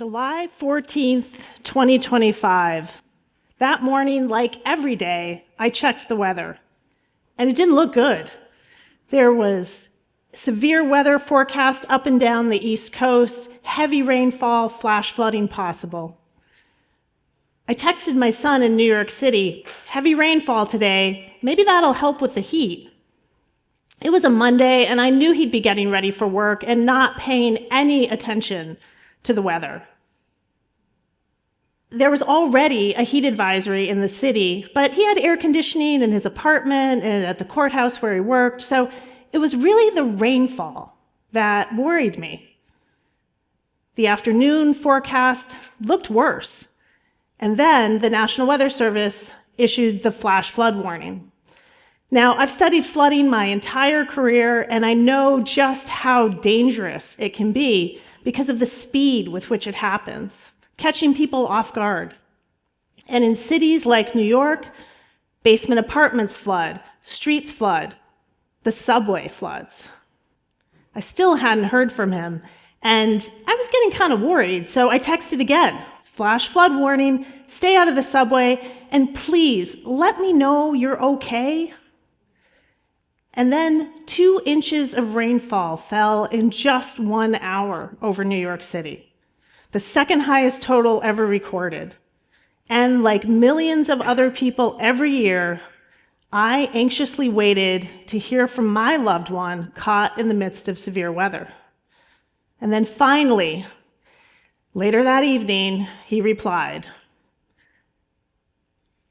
July 14th, 2025. That morning, like every day, I checked the weather, and it didn't look good. There was severe weather forecast up and down the East Coast, heavy rainfall, flash flooding possible. I texted my son in New York City, heavy rainfall today, maybe that'll help with the heat. It was a Monday, and I knew he'd be getting ready for work and not paying any attention to the weather. There was already a heat advisory in the city, but he had air conditioning in his apartment and at the courthouse where he worked, so it was really the rainfall that worried me. The afternoon forecast looked worse, and then the National Weather Service issued the flash flood warning. Now, I've studied flooding my entire career, and I know just how dangerous it can be because of the speed with which it happens, catching people off guard. And in cities like New York, basement apartments flood, streets flood, the subway floods. I still hadn't heard from him, and I was getting kind of worried, so I texted again. Flash flood warning, stay out of the subway, and please let me know you're okay. And then 2 inches of rainfall fell in just 1 hour over New York City, the second highest total ever recorded. And like millions of other people every year, I anxiously waited to hear from my loved one caught in the midst of severe weather. And then finally, later that evening, he replied,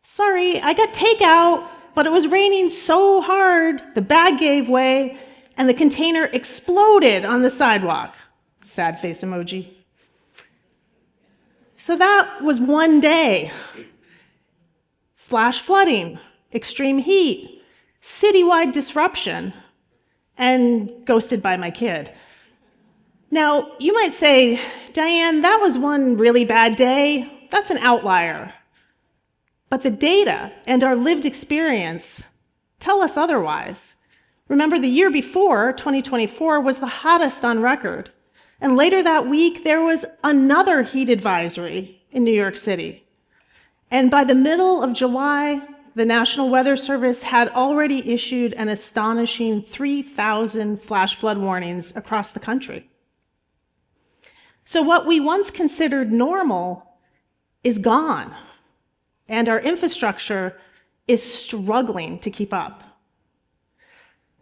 "Sorry, I got takeout, but it was raining so hard, the bag gave way, and the container exploded on the sidewalk." Sad face emoji. So that was one day. Flash flooding, extreme heat, citywide disruption, and ghosted by my kid. Now, you might say, "Diane, that was one really bad day. That's an outlier." But the data and our lived experience tell us otherwise. Remember, the year before, 2024, was the hottest on record. And later that week, there was another heat advisory in New York City. And by the middle of July, the National Weather Service had already issued an astonishing 3,000 flash flood warnings across the country. So what we once considered normal is gone, and our infrastructure is struggling to keep up.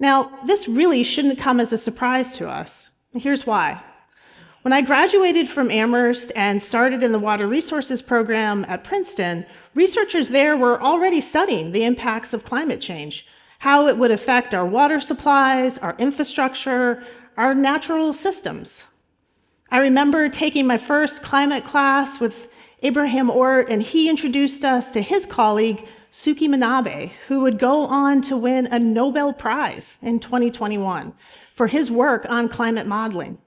Now, this really shouldn't come as a surprise to us. Here's why. When I graduated from Amherst and started in the Water Resources program at Princeton, researchers there were already studying the impacts of climate change, how it would affect our water supplies, our infrastructure, our natural systems. I remember taking my first climate class with Abraham Ort, and he introduced us to his colleague, Suki Manabe, who would go on to win a Nobel Prize in 2021 for his work on climate modeling.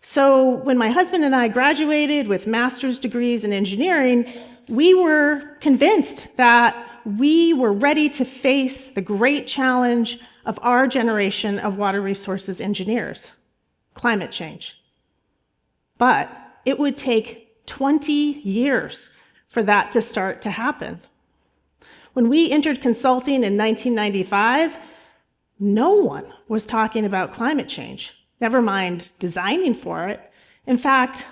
So when my husband and I graduated with master's degrees in engineering, we were convinced that we were ready to face the great challenge of our generation of water resources engineers, climate change. But it would take 20 years for that to start to happen. When we entered consulting in 1995, no one was talking about climate change, never mind designing for it. In fact,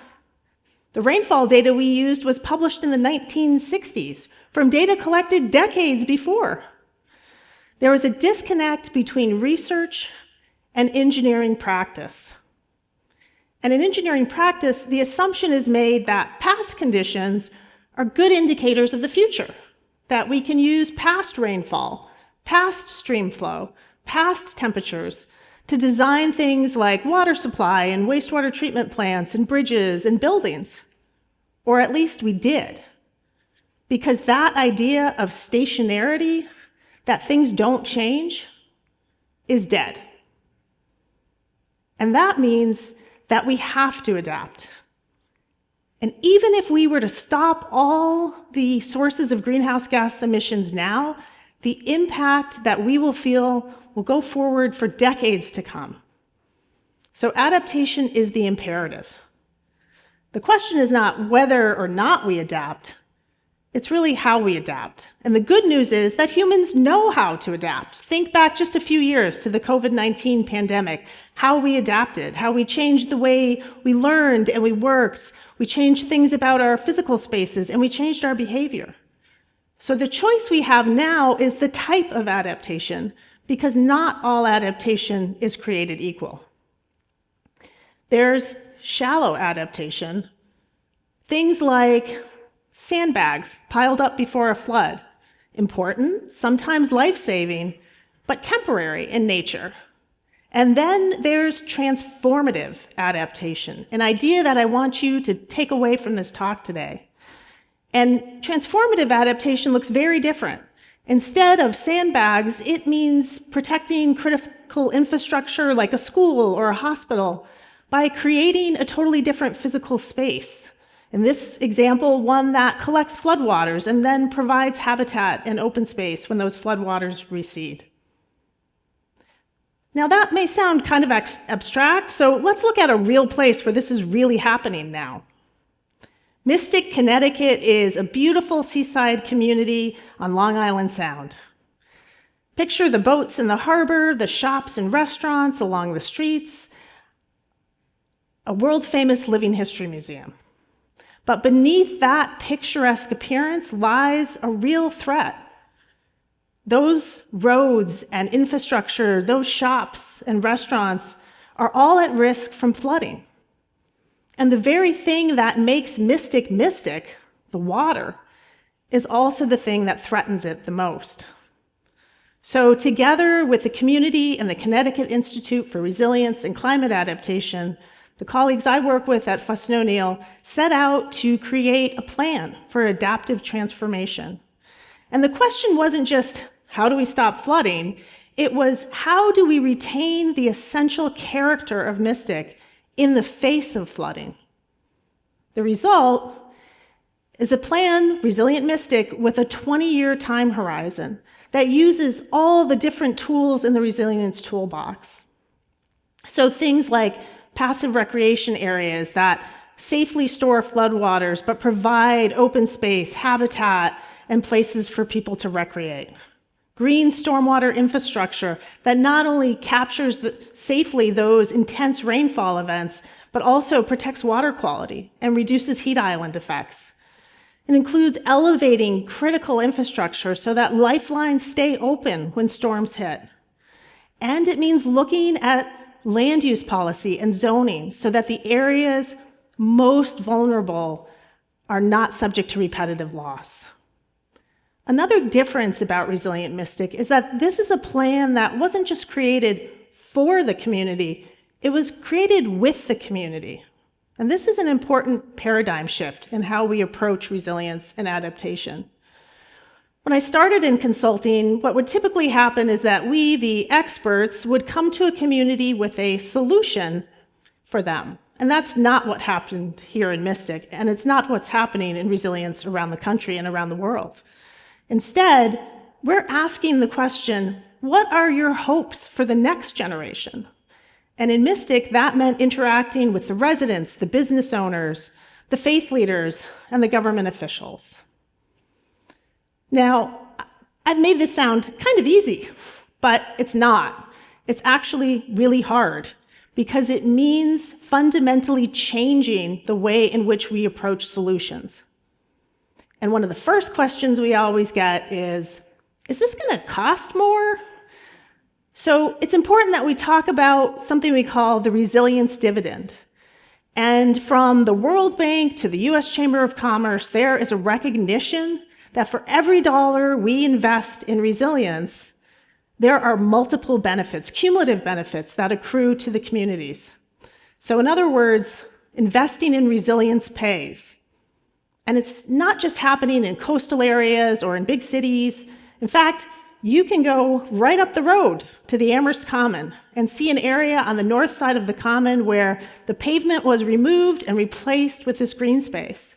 the rainfall data we used was published in the 1960s from data collected decades before. There was a disconnect between research and engineering practice. And in engineering practice, the assumption is made that past conditions are good indicators of the future, that we can use past rainfall, past stream flow, past temperatures to design things like water supply and wastewater treatment plants and bridges and buildings. Or at least we did. Because that idea of stationarity, that things don't change, is dead. And that means that we have to adapt. And even if we were to stop all the sources of greenhouse gas emissions now, the impact that we will feel will go forward for decades to come. So adaptation is the imperative. The question is not whether or not we adapt, it's really how we adapt. And the good news is that humans know how to adapt. Think back just a few years to the COVID-19 pandemic, how we adapted, how we changed the way we learned and we worked. We changed things about our physical spaces and we changed our behavior. So the choice we have now is the type of adaptation, because not all adaptation is created equal. There's shallow adaptation, things like sandbags piled up before a flood, important, sometimes life-saving, but temporary in nature. And then there's transformative adaptation, an idea that I want you to take away from this talk today. And transformative adaptation looks very different. Instead of sandbags, it means protecting critical infrastructure like a school or a hospital by creating a totally different physical space. In this example, one that collects floodwaters and then provides habitat and open space when those floodwaters recede. Now that may sound kind of abstract, so let's look at a real place where this is really happening now. Mystic, Connecticut is a beautiful seaside community on Long Island Sound. Picture the boats in the harbor, the shops and restaurants along the streets, a world-famous living history museum. But beneath that picturesque appearance lies a real threat. Those roads and infrastructure, those shops and restaurants are all at risk from flooding. And the very thing that makes Mystic mystic, the water, is also the thing that threatens it the most. So together with the community and the Connecticut Institute for Resilience and Climate Adaptation, the colleagues I work with at Fuss O'Neill set out to create a plan for adaptive transformation. And the question wasn't just, how do we stop flooding? It was, how do we retain the essential character of Mystic in the face of flooding? The result is a plan, Resilient Mystic, with a 20-year time horizon that uses all the different tools in the resilience toolbox. So things like passive recreation areas that safely store floodwaters but provide open space, habitat, and places for people to recreate. Green stormwater infrastructure that not only captures safely those intense rainfall events, but also protects water quality and reduces heat island effects. It includes elevating critical infrastructure so that lifelines stay open when storms hit. And it means looking at land use policy and zoning so that the areas most vulnerable are not subject to repetitive loss. Another difference about Resilient Mystic is that this is a plan that wasn't just created for the community, it was created with the community. And this is an important paradigm shift in how we approach resilience and adaptation. When I started in consulting, what would typically happen is that we, the experts, would come to a community with a solution for them. And that's not what happened here in Mystic, and it's not what's happening in resilience around the country and around the world. Instead, we're asking the question, what are your hopes for the next generation? And in Mystic, that meant interacting with the residents, the business owners, the faith leaders, and the government officials. Now, I've made this sound kind of easy, but it's not. It's actually really hard because it means fundamentally changing the way in which we approach solutions. And one of the first questions we always get is this going to cost more? So it's important that we talk about something we call the resilience dividend. And from the World Bank to the US Chamber of Commerce, there is a recognition that for every dollar we invest in resilience, there are multiple benefits, cumulative benefits that accrue to the communities. So in other words, investing in resilience pays. And it's not just happening in coastal areas or in big cities. In fact, you can go right up the road to the Amherst Common and see an area on the north side of the Common where the pavement was removed and replaced with this green space.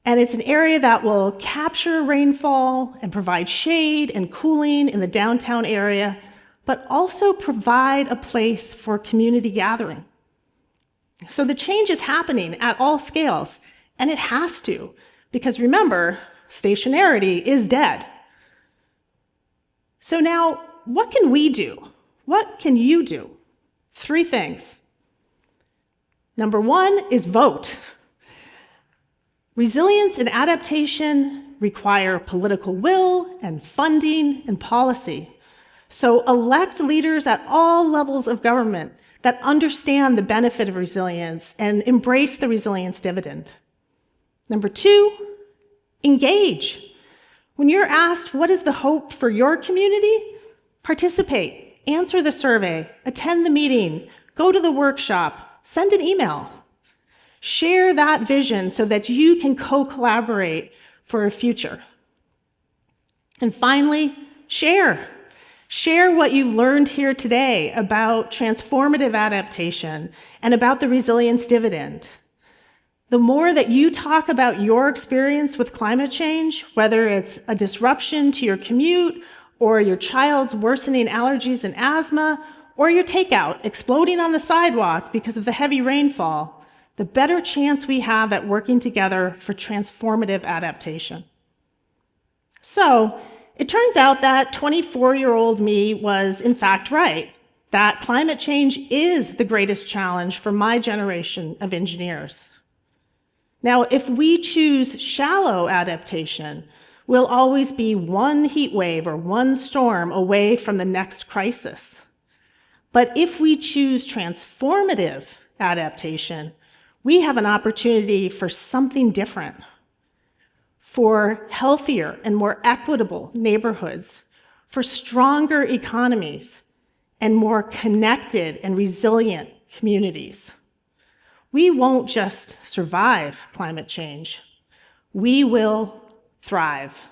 And it's an area that will capture rainfall and provide shade and cooling in the downtown area, but also provide a place for community gathering. So the change is happening at all scales, and it has to, because remember, stationarity is dead. So now, what can we do? What can you do? 3 things. Number 1 is vote. Resilience and adaptation require political will and funding and policy. So elect leaders at all levels of government that understand the benefit of resilience and embrace the resilience dividend. Number 2, engage. When you're asked what is the hope for your community, participate, answer the survey, attend the meeting, go to the workshop, send an email. Share that vision so that you can co-collaborate for a future. And finally, share. Share what you've learned here today about transformative adaptation and about the resilience dividend. The more that you talk about your experience with climate change, whether it's a disruption to your commute, or your child's worsening allergies and asthma, or your takeout exploding on the sidewalk because of the heavy rainfall, the better chance we have at working together for transformative adaptation. So, it turns out that 24-year-old me was in fact right, that climate change is the greatest challenge for my generation of engineers. Now, if we choose shallow adaptation, we'll always be one heat wave or one storm away from the next crisis. But if we choose transformative adaptation, we have an opportunity for something different, for healthier and more equitable neighborhoods, for stronger economies, and more connected and resilient communities. We won't just survive climate change, we will thrive.